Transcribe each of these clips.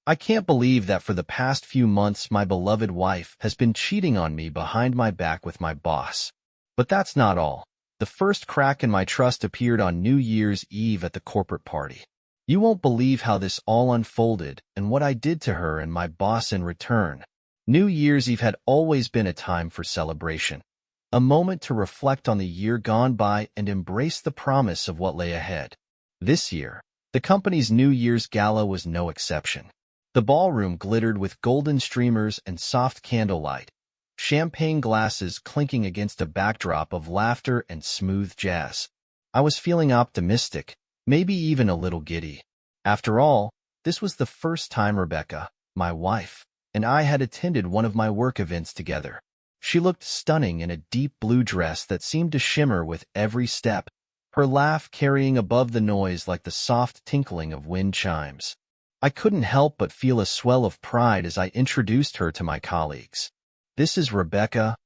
I can't believe that for the past few months my beloved wife has been cheating on me behind my back with my boss. But that's not all. The first crack in my trust appeared on New Year's Eve at the corporate party. You won't believe how this all unfolded and what I did to her and my boss in return. New Year's Eve had always been a time for celebration, a moment to reflect on the year gone by and embrace the promise of what lay ahead. This year, the company's New Year's Gala was no exception. The ballroom glittered with golden streamers and soft candlelight, champagne glasses clinking against a backdrop of laughter and smooth jazz. I was feeling optimistic, maybe even a little giddy. After all, this was the first time Rebecca, my wife, and I had attended one of my work events together. She looked stunning in a deep blue dress that seemed to shimmer with every step, her laugh carrying above the noise like the soft tinkling of wind chimes. I couldn't help but feel a swell of pride as I introduced her to my colleagues. "This is Rebecca,"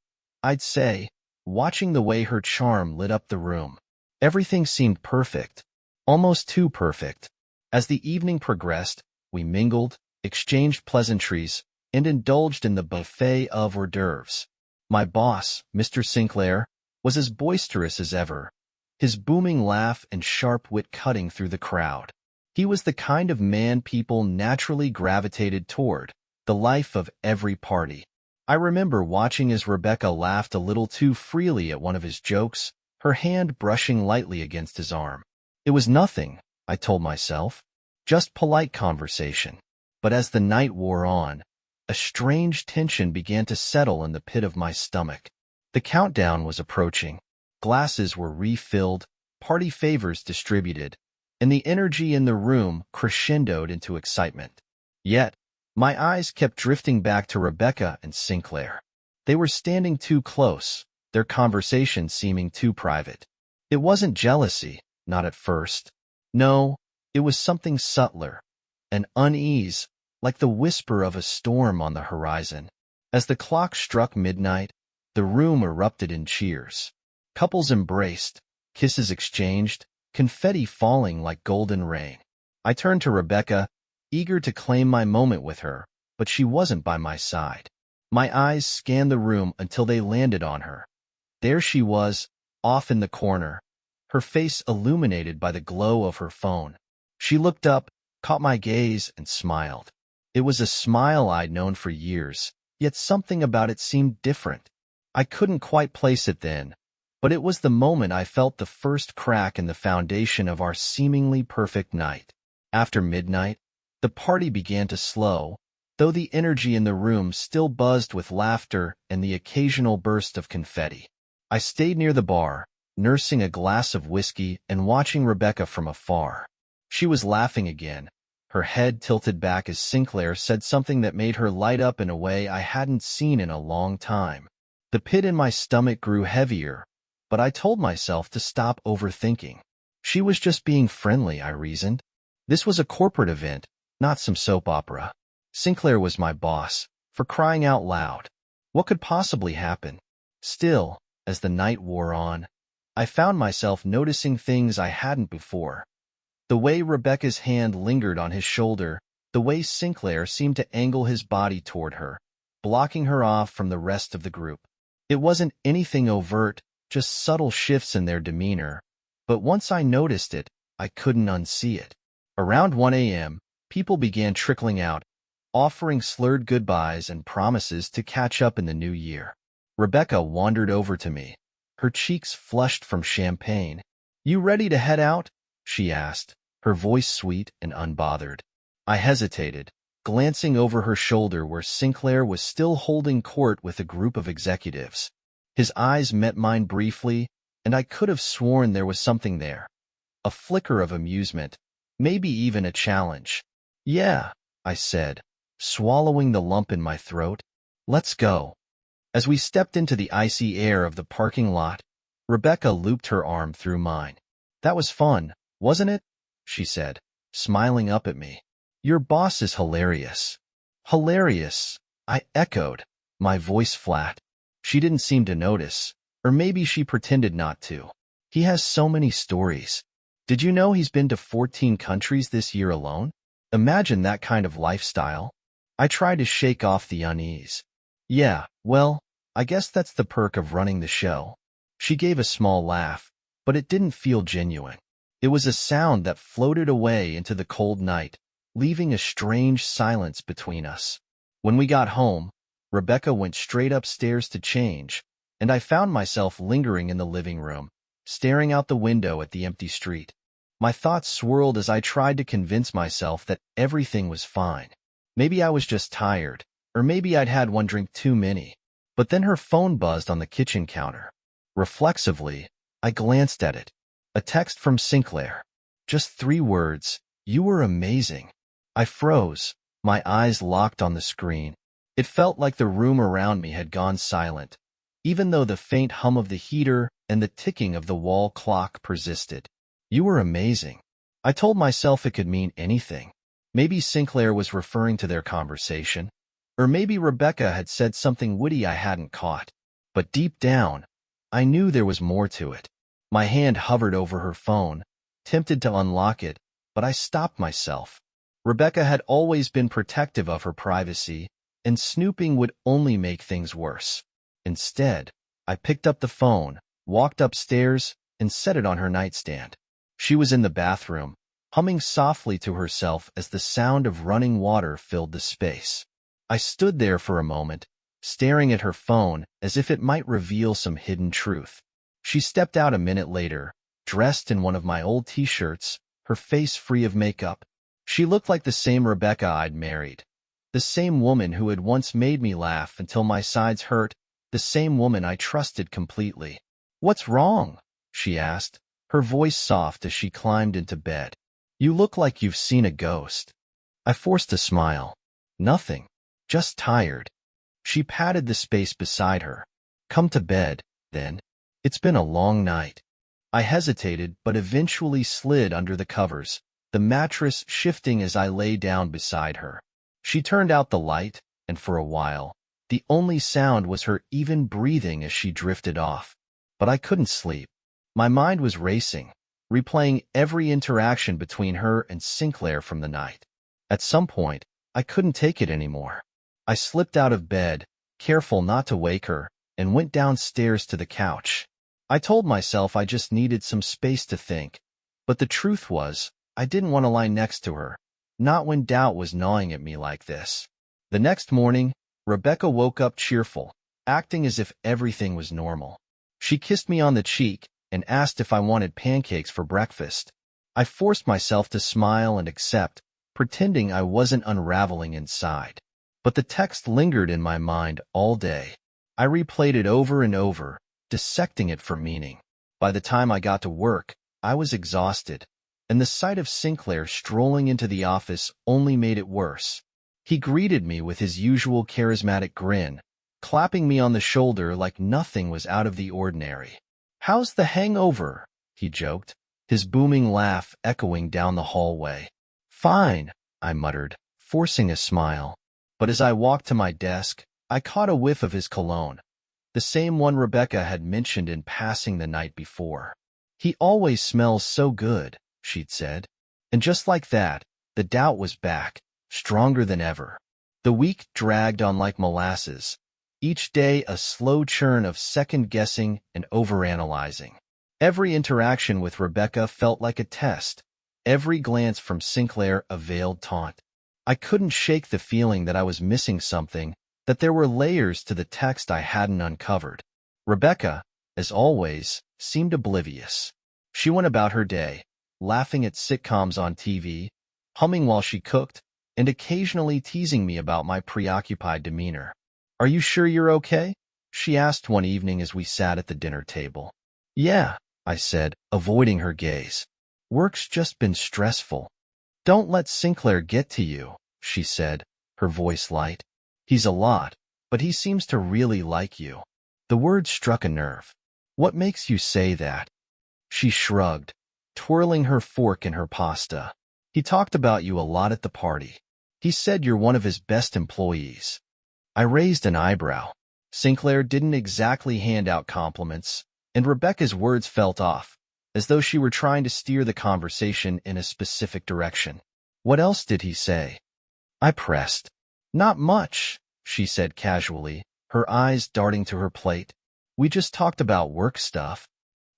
I'd say, watching the way her charm lit up the room. Everything seemed perfect, almost too perfect. As the evening progressed, we mingled, exchanged pleasantries, and indulged in the buffet of hors d'oeuvres. My boss, Mr. Sinclair, was as boisterous as ever, his booming laugh and sharp wit cutting through the crowd. He was the kind of man people naturally gravitated toward, the life of every party. I remember watching as Rebecca laughed a little too freely at one of his jokes, her hand brushing lightly against his arm. It was nothing, I told myself, just polite conversation. But as the night wore on, a strange tension began to settle in the pit of my stomach. The countdown was approaching. Glasses were refilled, party favors distributed, and the energy in the room crescendoed into excitement. Yet, my eyes kept drifting back to Rebecca and Sinclair. They were standing too close, their conversation seeming too private. It wasn't jealousy, not at first. No, it was something subtler, an unease, like the whisper of a storm on the horizon. As the clock struck midnight, the room erupted in cheers. Couples embraced, kisses exchanged, confetti falling like golden rain. I turned to Rebecca, eager to claim my moment with her, but she wasn't by my side. My eyes scanned the room until they landed on her. There she was, off in the corner, her face illuminated by the glow of her phone. She looked up, caught my gaze, and smiled. It was a smile I'd known for years, yet something about it seemed different. I couldn't quite place it then, but it was the moment I felt the first crack in the foundation of our seemingly perfect night. After midnight, the party began to slow, though the energy in the room still buzzed with laughter and the occasional burst of confetti. I stayed near the bar, nursing a glass of whiskey and watching Rebecca from afar. She was laughing again, her head tilted back as Sinclair said something that made her light up in a way I hadn't seen in a long time. The pit in my stomach grew heavier, but I told myself to stop overthinking. She was just being friendly, I reasoned. This was a corporate event, not some soap opera. Sinclair was my boss, for crying out loud. What could possibly happen? Still, as the night wore on, I found myself noticing things I hadn't before. The way Rebecca's hand lingered on his shoulder, the way Sinclair seemed to angle his body toward her, blocking her off from the rest of the group. It wasn't anything overt, just subtle shifts in their demeanor, but once I noticed it, I couldn't unsee it. Around 1 a.m., people began trickling out, offering slurred goodbyes and promises to catch up in the new year. Rebecca wandered over to me, her cheeks flushed from champagne. "You ready to head out?" she asked, her voice sweet and unbothered. I hesitated, glancing over her shoulder where Sinclair was still holding court with a group of executives. His eyes met mine briefly, and I could have sworn there was something there. A flicker of amusement, maybe even a challenge. "Yeah," I said, swallowing the lump in my throat. "Let's go." As we stepped into the icy air of the parking lot, Rebecca looped her arm through mine. "That was fun, wasn't it?" she said, smiling up at me. "Your boss is hilarious." "Hilarious," I echoed, my voice flat. She didn't seem to notice, or maybe she pretended not to. "He has so many stories. Did you know he's been to 14 countries this year alone?" Imagine that kind of lifestyle. I tried to shake off the unease. Yeah, well, I guess that's the perk of running the show. She gave a small laugh, but it didn't feel genuine. It was a sound that floated away into the cold night, leaving a strange silence between us. When we got home, Rebecca went straight upstairs to change, and I found myself lingering in the living room, staring out the window at the empty street. My thoughts swirled as I tried to convince myself that everything was fine. Maybe I was just tired, or maybe I'd had one drink too many. But then her phone buzzed on the kitchen counter. Reflexively, I glanced at it. A text from Sinclair. Just 3 words, "You were amazing." I froze, my eyes locked on the screen. It felt like the room around me had gone silent, even though the faint hum of the heater and the ticking of the wall clock persisted. You were amazing. I told myself it could mean anything. Maybe Sinclair was referring to their conversation, or maybe Rebecca had said something witty I hadn't caught. But deep down, I knew there was more to it. My hand hovered over her phone, tempted to unlock it, but I stopped myself. Rebecca had always been protective of her privacy, and snooping would only make things worse. Instead, I picked up the phone, walked upstairs, and set it on her nightstand. She was in the bathroom, humming softly to herself as the sound of running water filled the space. I stood there for a moment, staring at her phone as if it might reveal some hidden truth. She stepped out a minute later, dressed in one of my old t-shirts, her face free of makeup. She looked like the same Rebecca I'd married, the same woman who had once made me laugh until my sides hurt, the same woman I trusted completely. "What's wrong?" she asked, her voice soft as she climbed into bed. "You look like you've seen a ghost." I forced a smile. "Nothing. Just tired." She patted the space beside her. "Come to bed, then. It's been a long night." I hesitated but eventually slid under the covers, the mattress shifting as I lay down beside her. She turned out the light, and for a while, the only sound was her even breathing as she drifted off. But I couldn't sleep. My mind was racing, replaying every interaction between her and Sinclair from the night. At some point, I couldn't take it anymore. I slipped out of bed, careful not to wake her, and went downstairs to the couch. I told myself I just needed some space to think, but the truth was, I didn't want to lie next to her, not when doubt was gnawing at me like this. The next morning, Rebecca woke up cheerful, acting as if everything was normal. She kissed me on the cheek and asked if I wanted pancakes for breakfast. I forced myself to smile and accept, pretending I wasn't unraveling inside. But the text lingered in my mind all day. I replayed it over and over, dissecting it for meaning. By the time I got to work, I was exhausted, and the sight of Sinclair strolling into the office only made it worse. He greeted me with his usual charismatic grin, clapping me on the shoulder like nothing was out of the ordinary. "How's the hangover?" he joked, his booming laugh echoing down the hallway. "Fine," I muttered, forcing a smile. But as I walked to my desk, I caught a whiff of his cologne, the same one Rebecca had mentioned in passing the night before. "He always smells so good," she'd said. And just like that, the doubt was back, stronger than ever. The week dragged on like molasses, each day a slow churn of second-guessing and overanalyzing. Every interaction with Rebecca felt like a test, every glance from Sinclair a veiled taunt. I couldn't shake the feeling that I was missing something, that there were layers to the text I hadn't uncovered. Rebecca, as always, seemed oblivious. She went about her day, laughing at sitcoms on TV, humming while she cooked, and occasionally teasing me about my preoccupied demeanor. "Are you sure you're okay?" she asked one evening as we sat at the dinner table. "Yeah," I said, avoiding her gaze. "Work's just been stressful." "Don't let Sinclair get to you," she said, her voice light. "He's a lot, but he seems to really like you." The word struck a nerve. "What makes you say that?" She shrugged, twirling her fork in her pasta. "He talked about you a lot at the party. He said you're one of his best employees." I raised an eyebrow. Sinclair didn't exactly hand out compliments, and Rebecca's words felt off, as though she were trying to steer the conversation in a specific direction. What else did he say? I pressed. Not much, she said casually, her eyes darting to her plate. We just talked about work stuff.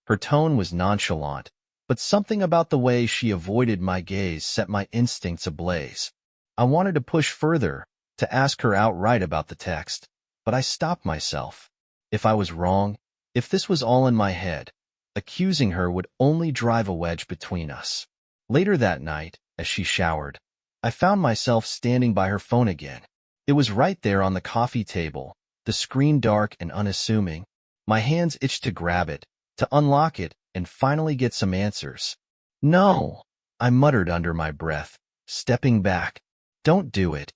Her tone was nonchalant, but something about the way she avoided my gaze set my instincts ablaze. I wanted to push further, to ask her outright about the text, but I stopped myself. If I was wrong, if this was all in my head, accusing her would only drive a wedge between us. Later that night, as she showered, I found myself standing by her phone again. It was right there on the coffee table, the screen dark and unassuming. My hands itched to grab it, to unlock it, and finally get some answers. No, I muttered under my breath, stepping back. Don't do it.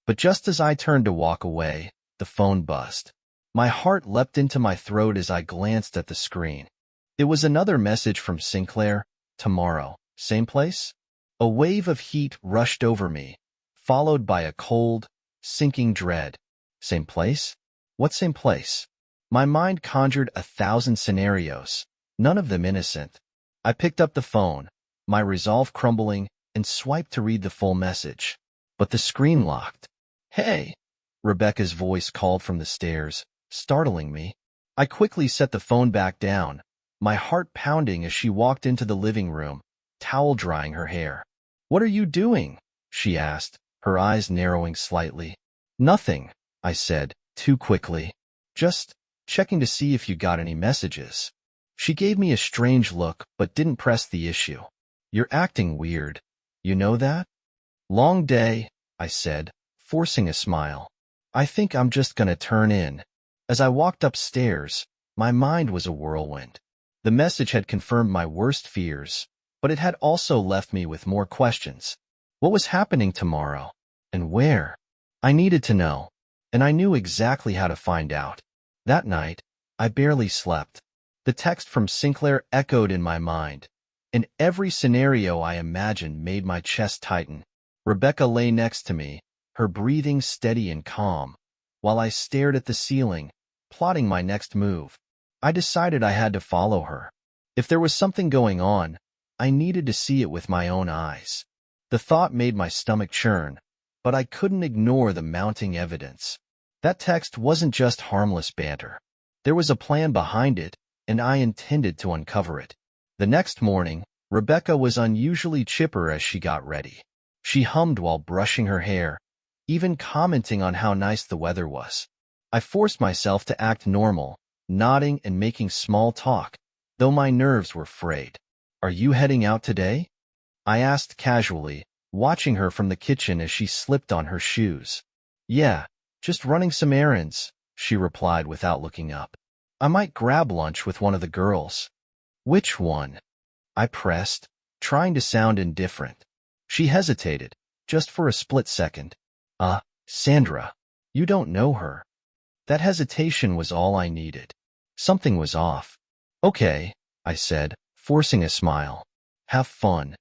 But just as I turned to walk away, the phone buzzed. My heart leapt into my throat as I glanced at the screen. It was another message from Sinclair. Tomorrow, same place? A wave of heat rushed over me, followed by a cold, sinking dread. Same place? What same place? My mind conjured 1,000 scenarios, none of them innocent. I picked up the phone, my resolve crumbling, and swiped to read the full message. But the screen locked. Hey! Rebecca's voice called from the stairs, startling me. I quickly set the phone back down, my heart pounding as she walked into the living room, towel drying her hair. What are you doing? She asked, her eyes narrowing slightly. Nothing, I said, too quickly. Just checking to see if you got any messages. She gave me a strange look but didn't press the issue. You're acting weird. You know that? Long day, I said, forcing a smile. I think I'm just gonna turn in. As I walked upstairs, my mind was a whirlwind. The message had confirmed my worst fears, but it had also left me with more questions. What was happening tomorrow? And where? I needed to know, and I knew exactly how to find out. That night, I barely slept. The text from Sinclair echoed in my mind, and every scenario I imagined made my chest tighten. Rebecca lay next to me, her breathing steady and calm, while I stared at the ceiling, plotting my next move. I decided I had to follow her. If there was something going on, I needed to see it with my own eyes. The thought made my stomach churn, but I couldn't ignore the mounting evidence. That text wasn't just harmless banter. There was a plan behind it, and I intended to uncover it. The next morning, Rebecca was unusually chipper as she got ready. She hummed while brushing her hair, even commenting on how nice the weather was. I forced myself to act normal, nodding and making small talk, though my nerves were frayed. Are you heading out today? I asked casually, watching her from the kitchen as she slipped on her shoes. Yeah, just running some errands, she replied without looking up. I might grab lunch with one of the girls. Which one? I pressed, trying to sound indifferent. She hesitated, just for a split second. Sandra. You don't know her. That hesitation was all I needed. Something was off. Okay, I said, forcing a smile. Have fun.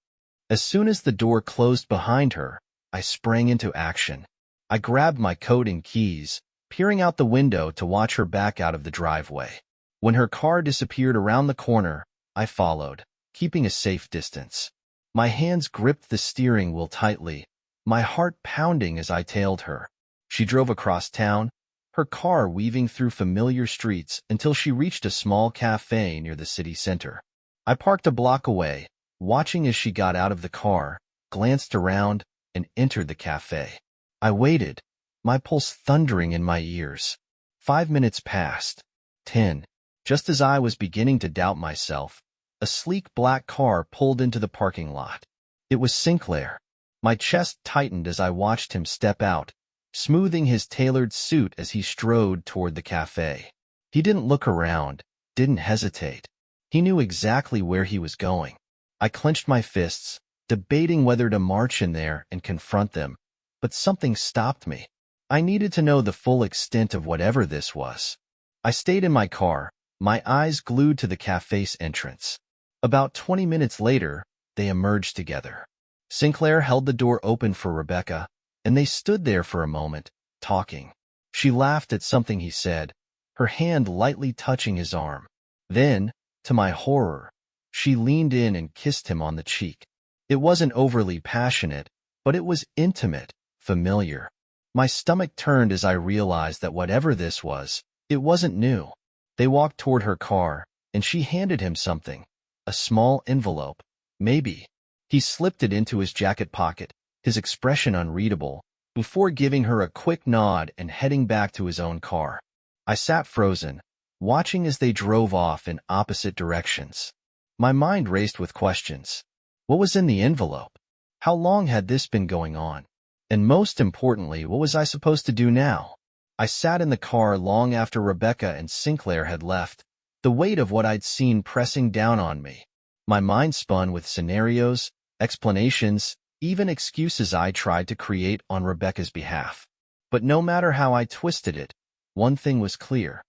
As soon as the door closed behind her, I sprang into action. I grabbed my coat and keys, peering out the window to watch her back out of the driveway. When her car disappeared around the corner, I followed, keeping a safe distance. My hands gripped the steering wheel tightly, my heart pounding as I tailed her. She drove across town, her car weaving through familiar streets until she reached a small cafe near the city center. I parked a block away, watching as she got out of the car, glanced around, and entered the cafe. I waited, my pulse thundering in my ears. 5 minutes passed. 10. Just as I was beginning to doubt myself, a sleek black car pulled into the parking lot. It was Sinclair. My chest tightened as I watched him step out, smoothing his tailored suit as he strode toward the cafe. He didn't look around, didn't hesitate. He knew exactly where he was going. I clenched my fists, debating whether to march in there and confront them, but something stopped me. I needed to know the full extent of whatever this was. I stayed in my car, my eyes glued to the cafe's entrance. About 20 minutes later, they emerged together. Sinclair held the door open for Rebecca, and they stood there for a moment, talking. She laughed at something he said, her hand lightly touching his arm. Then, to my horror, she leaned in and kissed him on the cheek. It wasn't overly passionate, but it was intimate, familiar. My stomach turned as I realized that whatever this was, it wasn't new. They walked toward her car, and she handed him something. A small envelope. Maybe. He slipped it into his jacket pocket, his expression unreadable, before giving her a quick nod and heading back to his own car. I sat frozen, watching as they drove off in opposite directions. My mind raced with questions. What was in the envelope? How long had this been going on? And most importantly, what was I supposed to do now? I sat in the car long after Rebecca and Sinclair had left, the weight of what I'd seen pressing down on me. My mind spun with scenarios, explanations, even excuses I tried to create on Rebecca's behalf. But no matter how I twisted it, one thing was clear.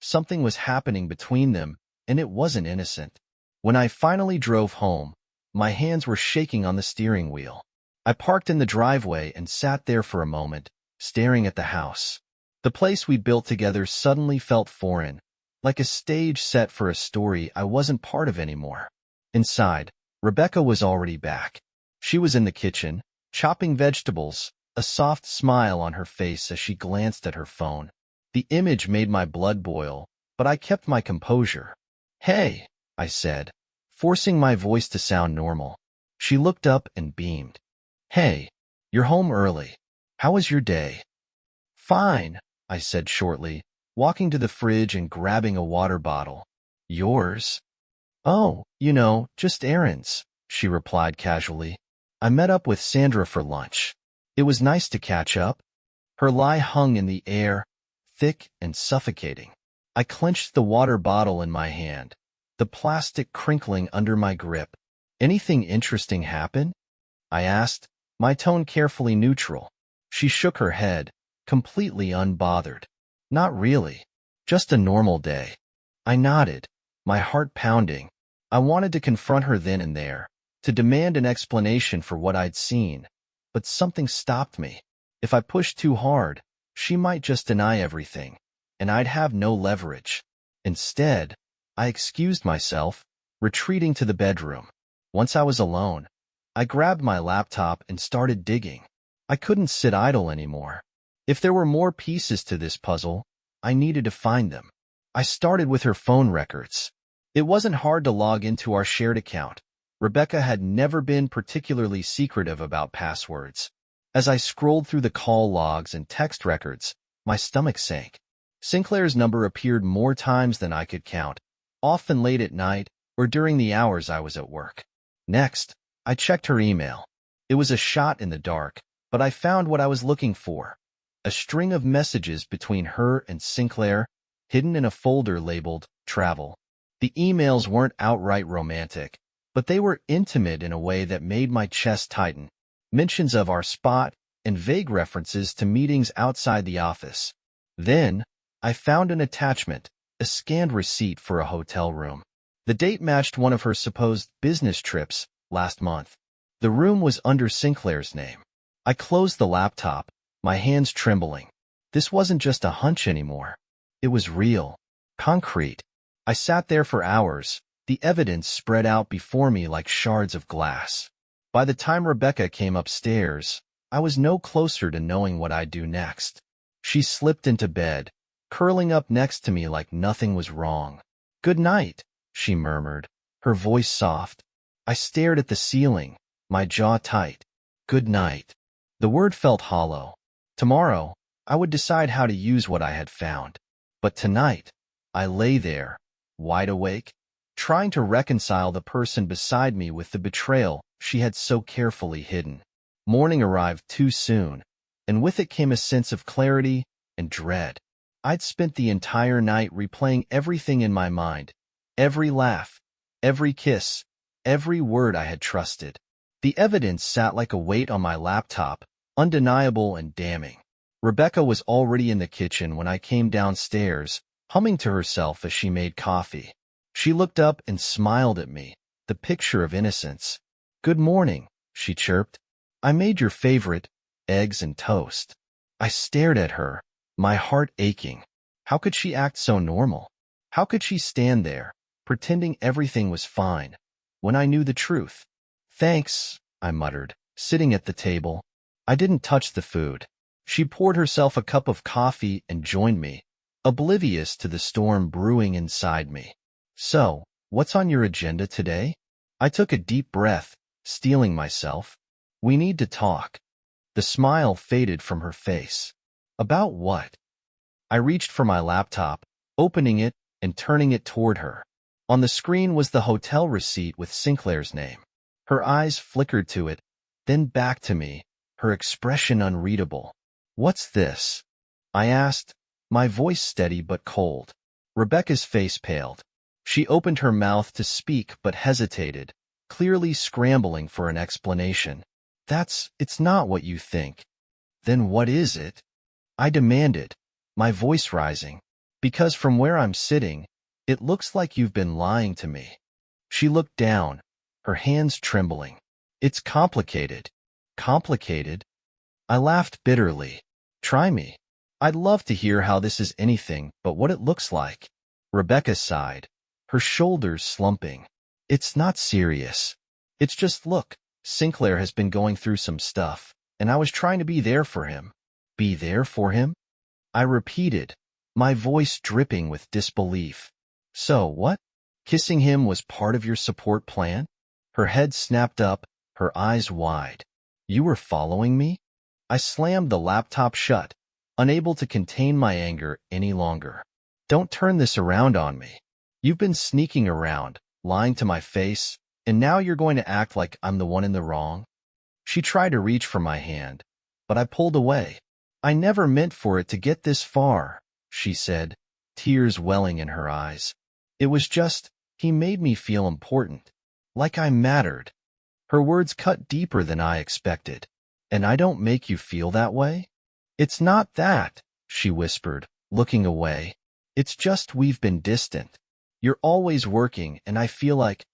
Something was happening between them, and it wasn't innocent. When I finally drove home, my hands were shaking on the steering wheel. I parked in the driveway and sat there for a moment, staring at the house. The place we built together suddenly felt foreign, like a stage set for a story I wasn't part of anymore. Inside, Rebecca was already back. She was in the kitchen, chopping vegetables, a soft smile on her face as she glanced at her phone. The image made my blood boil, but I kept my composure. "Hey," I said, forcing my voice to sound normal. She looked up and beamed. "Hey, you're home early. How was your day?" "Fine," I said shortly, walking to the fridge and grabbing a water bottle. "Yours?" "Oh, just errands," she replied casually. "I met up with Sandra for lunch. It was nice to catch up." Her lie hung in the air, thick and suffocating. I clenched the water bottle in my hand, the plastic crinkling under my grip. "Anything interesting happen?" I asked, my tone carefully neutral. She shook her head, completely unbothered. "Not really. Just a normal day." I nodded, my heart pounding. I wanted to confront her then and there, to demand an explanation for what I'd seen, but something stopped me. If I pushed too hard, she might just deny everything, and I'd have no leverage. Instead, I excused myself, retreating to the bedroom. Once I was alone, I grabbed my laptop and started digging. I couldn't sit idle anymore. If there were more pieces to this puzzle, I needed to find them. I started with her phone records. It wasn't hard to log into our shared account. Rebecca had never been particularly secretive about passwords. As I scrolled through the call logs and text records, my stomach sank. Sinclair's number appeared more times than I could count, often late at night or during the hours I was at work. Next, I checked her email. It was a shot in the dark, but I found what I was looking for. A string of messages between her and Sinclair, hidden in a folder labeled Travel. The emails weren't outright romantic, but they were intimate in a way that made my chest tighten. Mentions of our spot and vague references to meetings outside the office. Then, I found an attachment, a scanned receipt for a hotel room. The date matched one of her supposed business trips last month. The room was under Sinclair's name. I closed the laptop, my hands trembling. This wasn't just a hunch anymore. It was real, concrete. I sat there for hours, the evidence spread out before me like shards of glass. By the time Rebecca came upstairs, I was no closer to knowing what I'd do next. She slipped into bed, curling up next to me like nothing was wrong. "Good night," she murmured, her voice soft. I stared at the ceiling, my jaw tight. Good night. The word felt hollow. Tomorrow, I would decide how to use what I had found. But tonight, I lay there, wide awake, trying to reconcile the person beside me with the betrayal she had so carefully hidden. Morning arrived too soon, and with it came a sense of clarity and dread. I'd spent the entire night replaying everything in my mind, every laugh, every kiss, every word I had trusted. The evidence sat like a weight on my laptop, undeniable and damning. Rebecca was already in the kitchen when I came downstairs, humming to herself as she made coffee. She looked up and smiled at me, the picture of innocence. "Good morning," she chirped. "I made your favorite, eggs and toast." I stared at her, my heart aching. How could she act so normal? How could she stand there, pretending everything was fine, when I knew the truth? "Thanks," I muttered, sitting at the table. I didn't touch the food. She poured herself a cup of coffee and joined me, oblivious to the storm brewing inside me. So, what's on your agenda today? I took a deep breath, steeling myself. We need to talk. The smile faded from her face. About what? I reached for my laptop, opening it and turning it toward her. On the screen was the hotel receipt with Sinclair's name. Her eyes flickered to it, then back to me, her expression unreadable. What's this? I asked, my voice steady but cold. Rebecca's face paled. She opened her mouth to speak but hesitated, clearly scrambling for an explanation. It's not what you think. Then what is it? I demanded, my voice rising. Because from where I'm sitting, it looks like you've been lying to me. She looked down, her hands trembling. It's complicated. Complicated? I laughed bitterly. Try me. I'd love to hear how this is anything but what it looks like. Rebecca sighed, her shoulders slumping. It's not serious. It's just look, Sinclair has been going through some stuff, and I was trying to be there for him. Be there for him? I repeated, my voice dripping with disbelief. So what? Kissing him was part of your support plan? Her head snapped up, her eyes wide. You were following me? I slammed the laptop shut, unable to contain my anger any longer. Don't turn this around on me. You've been sneaking around, lying to my face, and now you're going to act like I'm the one in the wrong? She tried to reach for my hand, but I pulled away. I never meant for it to get this far, she said, tears welling in her eyes. It was just, he made me feel important, like I mattered. Her words cut deeper than I expected. And I don't make you feel that way? It's not that, she whispered, looking away. It's just we've been distant. You're always working and I feel like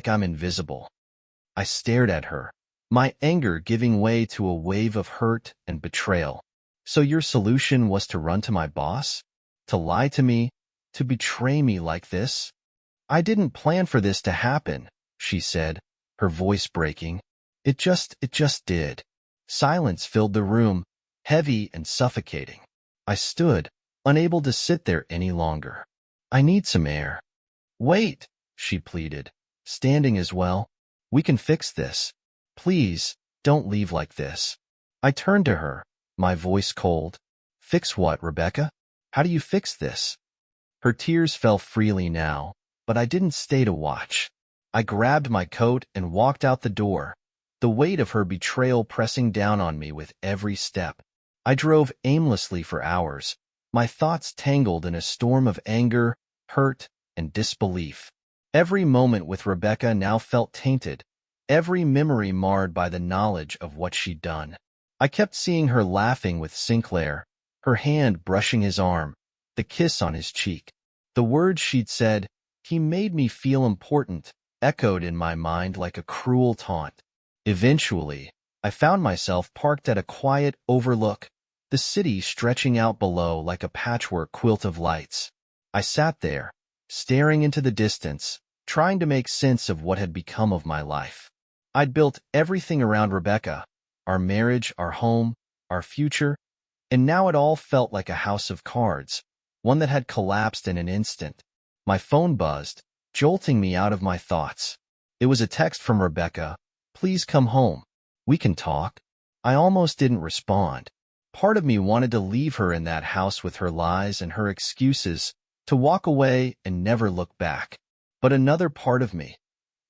I'm invisible. I stared at her, my anger giving way to a wave of hurt and betrayal. So your solution was to run to my boss? To lie to me? To betray me like this? I didn't plan for this to happen, she said, her voice breaking. It just did. Silence filled the room, heavy and suffocating. I stood, unable to sit there any longer. I need some air. Wait, she pleaded, standing as well. We can fix this. Please, don't leave like this. I turned to her, my voice cold. Fix what, Rebecca? How do you fix this? Her tears fell freely now, but I didn't stay to watch. I grabbed my coat and walked out the door, the weight of her betrayal pressing down on me with every step. I drove aimlessly for hours, my thoughts tangled in a storm of anger, hurt, and disbelief. Every moment with Rebecca now felt tainted, every memory marred by the knowledge of what she'd done. I kept seeing her laughing with Sinclair, her hand brushing his arm, the kiss on his cheek. The words she'd said, "He made me feel important," echoed in my mind like a cruel taunt. Eventually, I found myself parked at a quiet overlook, the city stretching out below like a patchwork quilt of lights. I sat there, staring into the distance, trying to make sense of what had become of my life. I'd built everything around Rebecca, our marriage, our home, our future, and now it all felt like a house of cards, one that had collapsed in an instant. My phone buzzed, jolting me out of my thoughts. It was a text from Rebecca. "Please come home. We can talk." I almost didn't respond. Part of me wanted to leave her in that house with her lies and her excuses, to walk away and never look back. But another part of me,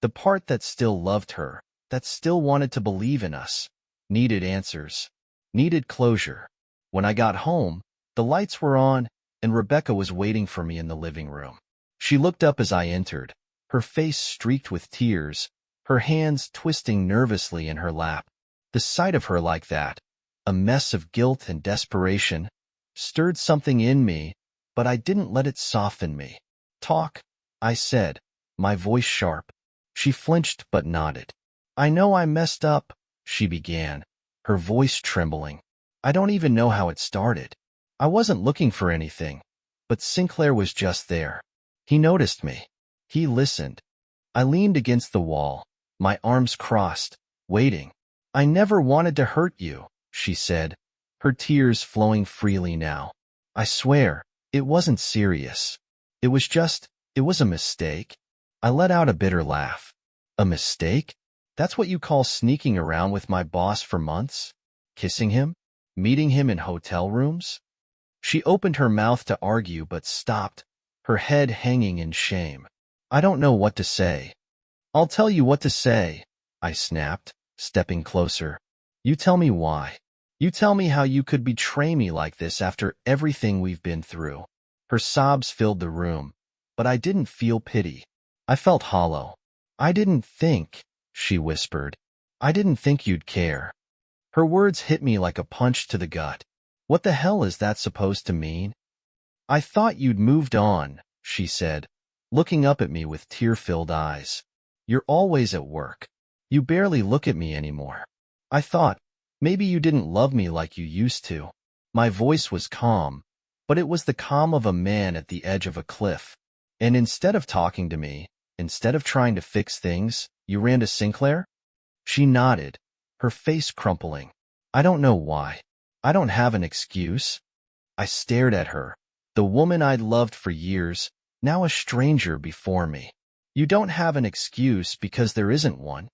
the part that still loved her, that still wanted to believe in us, needed answers, needed closure. When I got home, the lights were on, and Rebecca was waiting for me in the living room. She looked up as I entered, her face streaked with tears, her hands twisting nervously in her lap. The sight of her like that, a mess of guilt and desperation, stirred something in me, but I didn't let it soften me. "Talk," I said, my voice sharp. She flinched but nodded. "I know I messed up," she began, her voice trembling. "I don't even know how it started. I wasn't looking for anything, but Sinclair was just there. He noticed me. He listened." I leaned against the wall, my arms crossed, waiting. "I never wanted to hurt you," she said, her tears flowing freely now. I swear, it wasn't serious. It was a mistake. I let out a bitter laugh. A mistake? That's what you call sneaking around with my boss for months? Kissing him? Meeting him in hotel rooms? She opened her mouth to argue but stopped, her head hanging in shame. I don't know what to say. I'll tell you what to say, I snapped, stepping closer. You tell me why. You tell me how you could betray me like this after everything we've been through. Her sobs filled the room, but I didn't feel pity. I felt hollow. I didn't think, she whispered. I didn't think you'd care. Her words hit me like a punch to the gut. What the hell is that supposed to mean? I thought you'd moved on, she said, looking up at me with tear-filled eyes. You're always at work. You barely look at me anymore. I thought, maybe you didn't love me like you used to. My voice was calm, but it was the calm of a man at the edge of a cliff. And instead of talking to me, instead of trying to fix things, you ran to Sinclair? She nodded, her face crumpling. I don't know why. I don't have an excuse. I stared at her, the woman I'd loved for years, now a stranger before me. You don't have an excuse because there isn't one.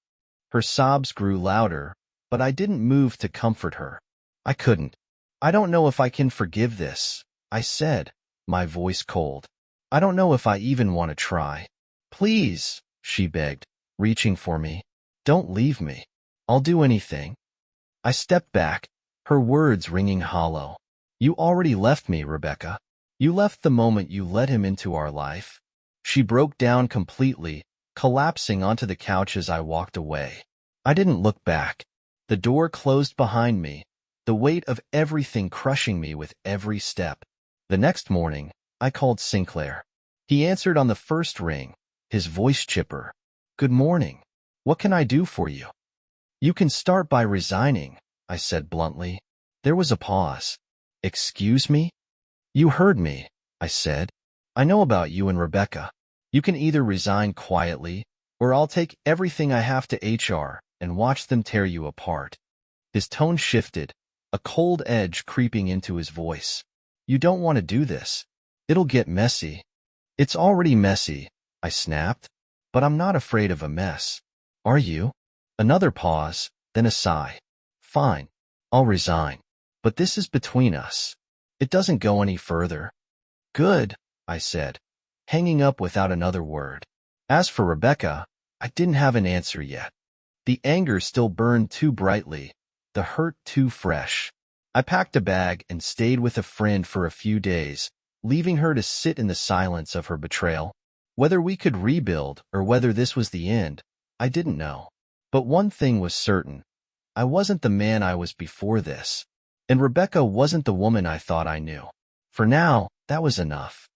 Her sobs grew louder, but I didn't move to comfort her. I couldn't. I don't know if I can forgive this, I said, my voice cold. I don't know if I even want to try. Please, she begged, reaching for me. Don't leave me. I'll do anything. I stepped back, her words ringing hollow. You already left me, Rebecca. You left the moment you let him into our life. She broke down completely, collapsing onto the couch as I walked away. I didn't look back. The door closed behind me, the weight of everything crushing me with every step. The next morning, I called Sinclair. He answered on the first ring, his voice chipper. Good morning. What can I do for you? You can start by resigning, I said bluntly. There was a pause. Excuse me? You heard me, I said. I know about you and Rebecca. You can either resign quietly, or I'll take everything I have to HR and watch them tear you apart. His tone shifted, a cold edge creeping into his voice. You don't want to do this. It'll get messy. It's already messy, I snapped, but I'm not afraid of a mess. Are you? Another pause, then a sigh. Fine, I'll resign. But this is between us. It doesn't go any further. Good, I said, hanging up without another word. As for Rebecca, I didn't have an answer yet. The anger still burned too brightly, the hurt too fresh. I packed a bag and stayed with a friend for a few days, leaving her to sit in the silence of her betrayal. Whether we could rebuild or whether this was the end, I didn't know. But one thing was certain. I wasn't the man I was before this, and Rebecca wasn't the woman I thought I knew. For now, that was enough.